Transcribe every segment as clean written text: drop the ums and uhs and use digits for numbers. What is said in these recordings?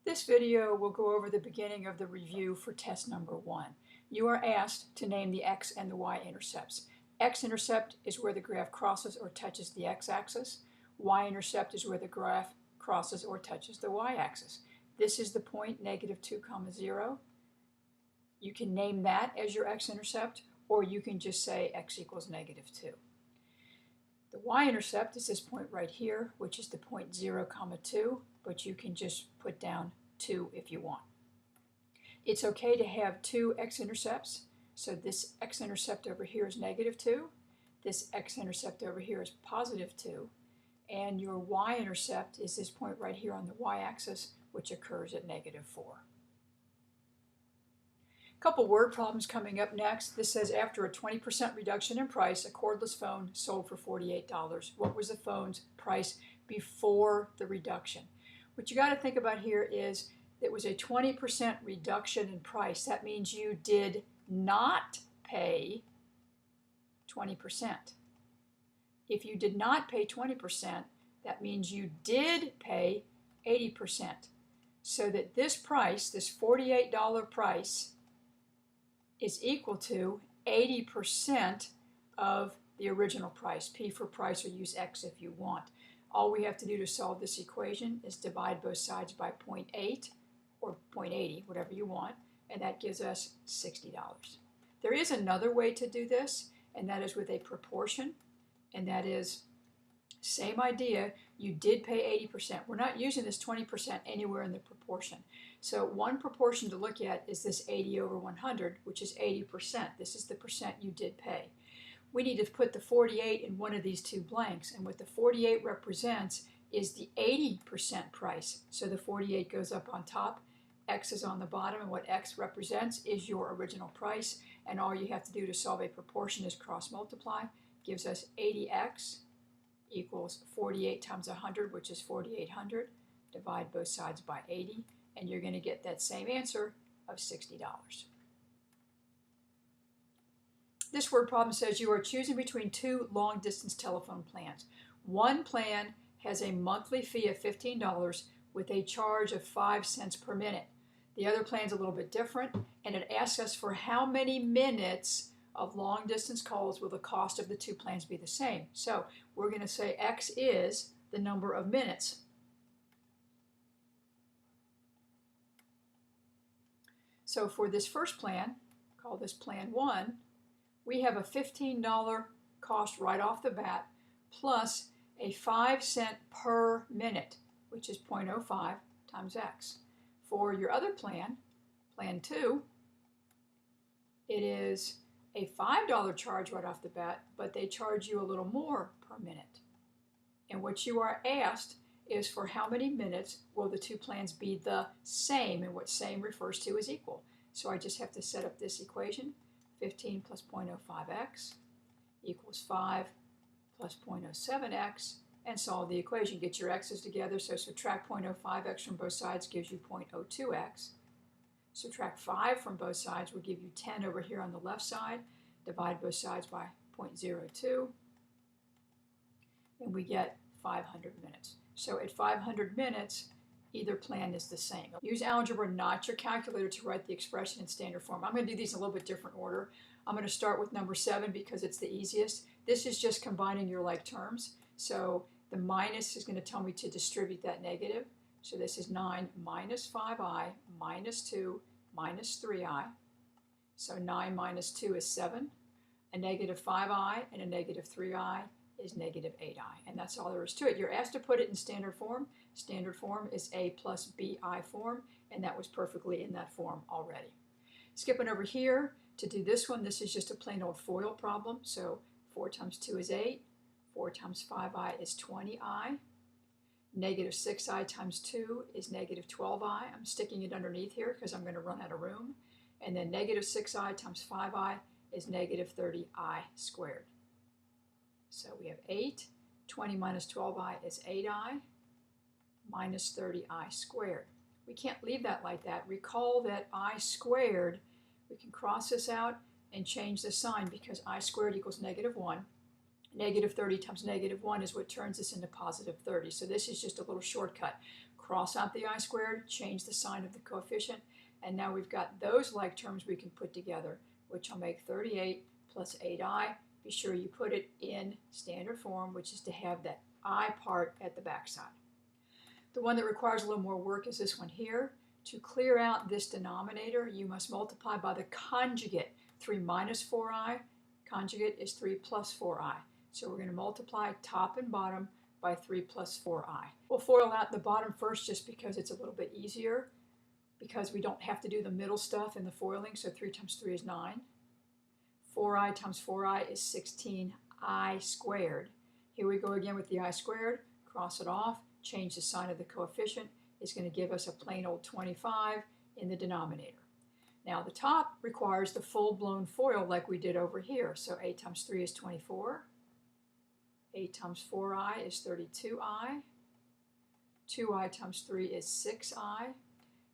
This video will go over the beginning of the review for test number 1. You are asked to name the x and the y-intercepts. X-intercept is where the graph crosses or touches the x-axis. Y-intercept is where the graph crosses or touches the y-axis. This is the point -2, 0. You can name that as your x-intercept, or you can just say x equals -2. The y-intercept is this point right here, which is the point 0, 2, but you can just put down 2 if you want. It's okay to have two x-intercepts. So this x-intercept over here is -2. This x-intercept over here is +2. And your y-intercept is this point right here on the y-axis, which occurs at -4. A couple word problems coming up next. This says, after a 20% reduction in price, a cordless phone sold for $48. What was the phone's price before the reduction? What you got to think about here is it was a 20% reduction in price. That means you did not pay 20%. If you did not pay 20%, that means you did pay 80%. So that this price, this $48 price, is equal to 80% of the original price. P for price, or use X if you want. All we have to do to solve this equation is divide both sides by 0.8 or 0.80, whatever you want, and that gives us $60. There is another way to do this, and that is with a proportion, and that is same idea. You did pay 80%. We're not using this 20% anywhere in the proportion. So one proportion to look at is this 80 over 100, which is 80%. This is the percent you did pay. We need to put the 48 in one of these two blanks, and what the 48 represents is the 80% price. So the 48 goes up on top, X is on the bottom, and what X represents is your original price, and all you have to do to solve a proportion is cross multiply. Gives us 80x equals 48 times 100, which is 4,800. Divide both sides by 80, and you're going to get that same answer of $60. This word problem says you are choosing between two long-distance telephone plans. One plan has a monthly fee of $15 with a charge of 5 cents per minute. The other plan is a little bit different, and it asks us for how many minutes of long-distance calls will the cost of the two plans be the same. So we're going to say X is the number of minutes. So for this first plan, call this plan 1, we have a $15 cost right off the bat, plus a 5 cent per minute, which is 0.05 times X. For your other plan, plan 2, it is a $5 charge right off the bat, but they charge you a little more per minute. And what you are asked is for how many minutes will the two plans be the same, and what same refers to as equal. So I just have to set up this equation. 15 plus 0.05x equals 5 plus 0.07x, and solve the equation. Get your x's together, so subtract 0.05x from both sides gives you 0.02x. Subtract 5 from both sides will give you 10 over here on the left side. Divide both sides by 0.02, and we get 500 minutes. So at 500 minutes, either plan is the same. Use algebra, not your calculator, to write the expression in standard form. I'm going to do these in a little bit different order. I'm going to start with number 7 because it's the easiest. This is just combining your like terms. So the minus is going to tell me to distribute that negative. So this is 9 minus 5i minus 2 minus 3i. So 9 minus 2 is 7. A negative 5i and a negative 3i is negative 8i. And that's all there is to it. You're asked to put it in standard form. Standard form is a plus bi form, and that was perfectly in that form already. Skipping over here to do this one, this is just a plain old FOIL problem. So 4 times 2 is 8. 4 times 5i is 20i. Negative 6i times 2 is negative 12i. I'm sticking it underneath here because I'm going to run out of room. And then negative 6i times 5i is negative 30i squared. So we have 8. 20 minus 12i is 8i minus 30i squared. We can't leave that like that. Recall that I squared, we can cross this out and change the sign because I squared equals negative 1. Negative 30 times negative 1 is what turns this into positive 30. So this is just a little shortcut. Cross out the I squared, change the sign of the coefficient, and now we've got those like terms we can put together, which will make 38 plus 8i. Be sure you put it in standard form, which is to have that I part at the backside. The one that requires a little more work is this one here. To clear out this denominator, you must multiply by the conjugate. 3 minus 4i, conjugate is 3 plus 4i. So we're going to multiply top and bottom by 3 plus 4i. We'll FOIL out the bottom first just because it's a little bit easier, because we don't have to do the middle stuff in the FOILing, so 3 times 3 is 9. 4i times 4i is 16i squared. Here we go again with the I squared, cross it off, change the sign of the coefficient. It's going to give us a plain old 25 in the denominator. Now the top requires the full-blown FOIL like we did over here. So 8 times 3 is 24. 8 times 4i is 32i. 2i times 3 is 6i.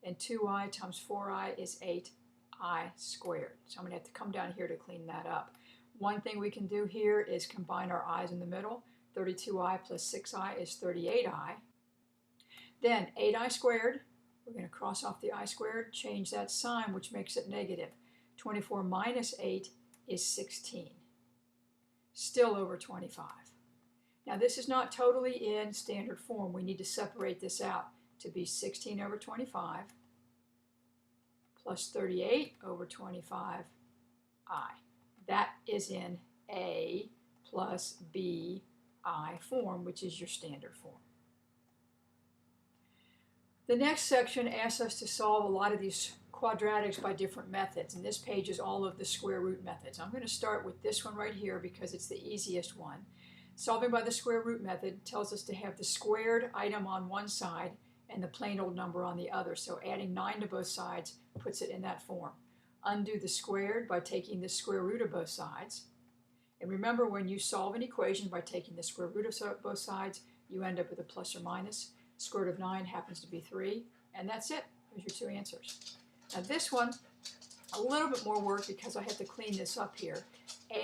And 2i times 4i is 8i squared. So I'm going to have to come down here to clean that up. One thing we can do here is combine our i's in the middle. 32i plus 6i is 38i. Then 8i squared, we're going to cross off the I squared, change that sign, which makes it negative. 24 minus 8 is 16. Still over 25. Now this is not totally in standard form. We need to separate this out to be 16 over 25 plus 38 over 25i. That is in A plus B I form, which is your standard form. The next section asks us to solve a lot of these quadratics by different methods, and this page is all of the square root methods. I'm going to start with this one right here because it's the easiest one. Solving by the square root method tells us to have the squared item on one side and the plain old number on the other, so adding 9 to both sides puts it in that form. Undo the squared by taking the square root of both sides. And remember, when you solve an equation by taking the square root of both sides, you end up with a plus or minus. Square root of 9 happens to be 3, and that's it. There's your 2 answers. Now this one, a little bit more work because I have to clean this up here.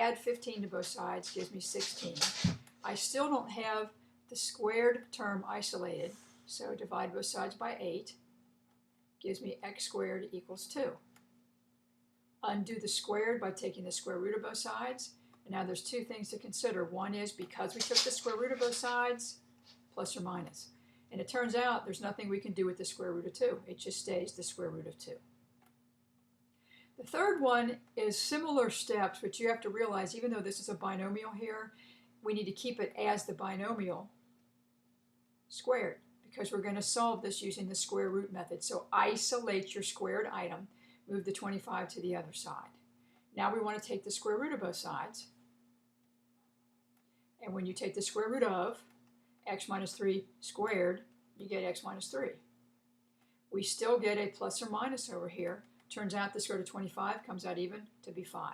Add 15 to both sides gives me 16. I still don't have the squared term isolated, so divide both sides by 8 gives me x squared equals 2. Undo the squared by taking the square root of both sides. And now there's 2 things to consider. One is because we took the square root of both sides, plus or minus. And it turns out there's nothing we can do with the square root of 2. It just stays the square root of 2. The third one is similar steps, but you have to realize even though this is a binomial here, we need to keep it as the binomial squared because we're going to solve this using the square root method. So isolate your squared item, move the 25 to the other side. Now we want to take the square root of both sides. And when you take the square root of x minus 3 squared, you get x minus 3. We still get a plus or minus over here. Turns out the square root of 25 comes out even to be 5.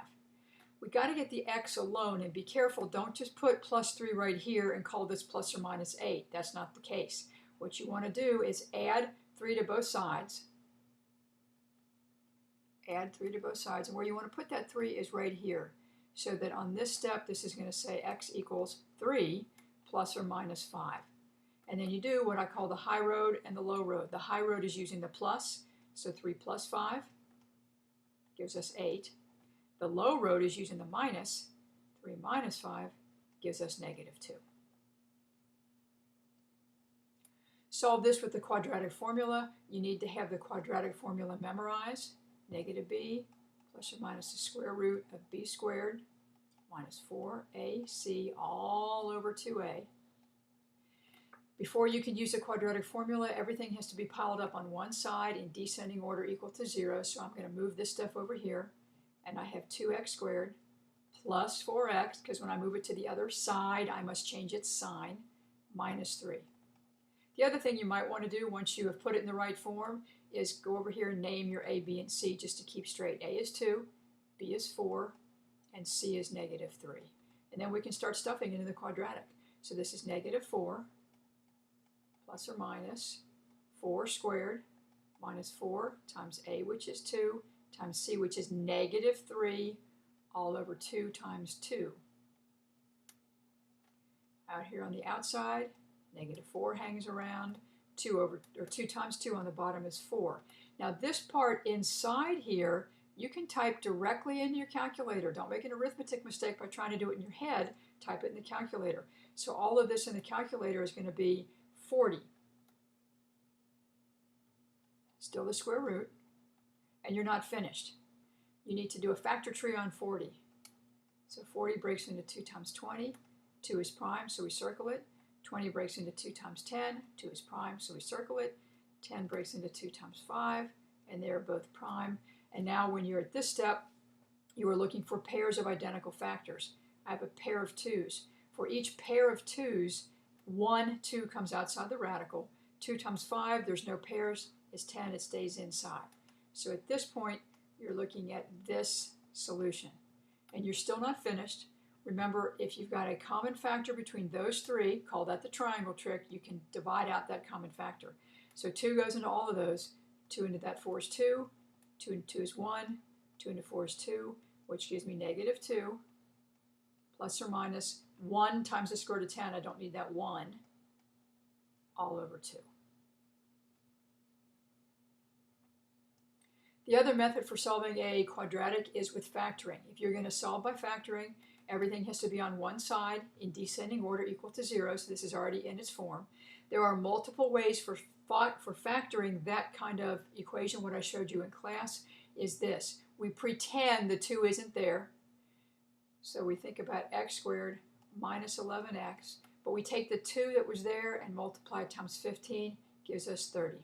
We got to get the x alone, and be careful. Don't just put plus 3 right here and call this plus or minus 8. That's not the case. What you want to do is add 3 to both sides. Add 3 to both sides, and where you want to put that 3 is right here. So that on this step, this is going to say x equals 3 plus or minus 5. And then you do what I call the high road and the low road. The high road is using the plus, so 3 plus 5 gives us 8. The low road is using the minus. 3 minus 5 gives us negative 2. Solve this with the quadratic formula. You need to have the quadratic formula memorized. Negative b plus or minus the square root of b squared minus 4ac all over 2a. Before you can use a quadratic formula, everything has to be piled up on one side in descending order equal to 0. So I'm going to move this stuff over here. And I have 2x squared plus 4x, because when I move it to the other side, I must change its sign, minus 3. The other thing you might want to do once you have put it in the right form is go over here and name your a, b, and c just to keep straight. A is 2, b is 4, and c is negative 3. And then we can start stuffing into the quadratic. So this is negative 4 plus or minus 4 squared minus 4 times a, which is 2, times c, which is negative 3, all over 2 times 2. Out here on the outside, negative 4 hangs around. 2 times 2 on the bottom is 4. Now this part inside here, you can type directly into your calculator. Don't make an arithmetic mistake by trying to do it in your head. Type it in the calculator. So all of this in the calculator is going to be 40. Still the square root. And you're not finished. You need to do a factor tree on 40. So 40 breaks into 2 times 20. 2 is prime, so we circle it. 20 breaks into 2 times 10. 2 is prime, so we circle it. 10 breaks into 2 times 5, and they're both prime. And now when you're at this step, you are looking for pairs of identical factors. I have a pair of 2's. For each pair of 2's, 1, 2 comes outside the radical. 2 times 5, there's no pairs, is 10, it stays inside. So at this point, you're looking at this solution. And you're still not finished. Remember, if you've got a common factor between those three, call that the triangle trick, you can divide out that common factor. So 2 goes into all of those. 2 into that 4 is 2. 2 into 2 is 1. 2 into 4 is 2, which gives me negative 2, plus or minus 1 times the square root of 10. I don't need that 1, all over 2. The other method for solving a quadratic is with factoring. If you're going to solve by factoring, everything has to be on one side in descending order equal to 0, so this is already in its form. There are multiple ways for factoring that kind of equation. What I showed you in class is this. We pretend the 2 isn't there, so we think about x squared minus 11x, but we take the 2 that was there and multiply it times 15, gives us 30.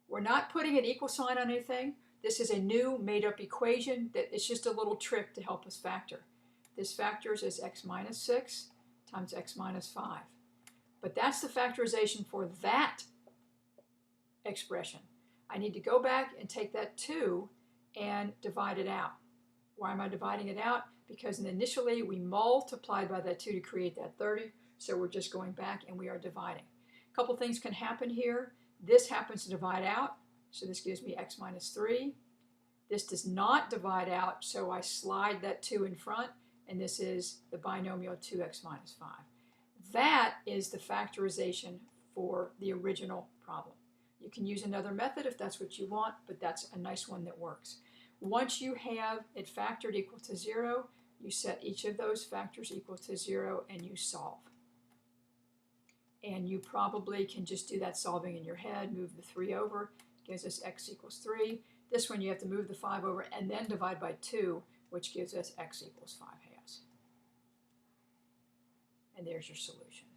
We're not putting an equal sign on anything. This is a new made-up equation that it's just a little trick to help us factor. This factors as x minus 6 times x minus 5. But that's the factorization for that expression. I need to go back and take that 2 and divide it out. Why am I dividing it out? Because initially we multiplied by that 2 to create that 30, so we're just going back and we are dividing. A couple things can happen here. This happens to divide out, so this gives me x minus 3. This does not divide out, so I slide that 2 in front, and this is the binomial 2x minus 5. That is the factorization for the original problem. You can use another method if that's what you want, but that's a nice one that works. Once you have it factored equal to 0, you set each of those factors equal to 0 and you solve. And you probably can just do that solving in your head, move the 3 over, gives us x equals 3. This one you have to move the 5 over and then divide by 2, which gives us x equals 5/2. And there's your solution.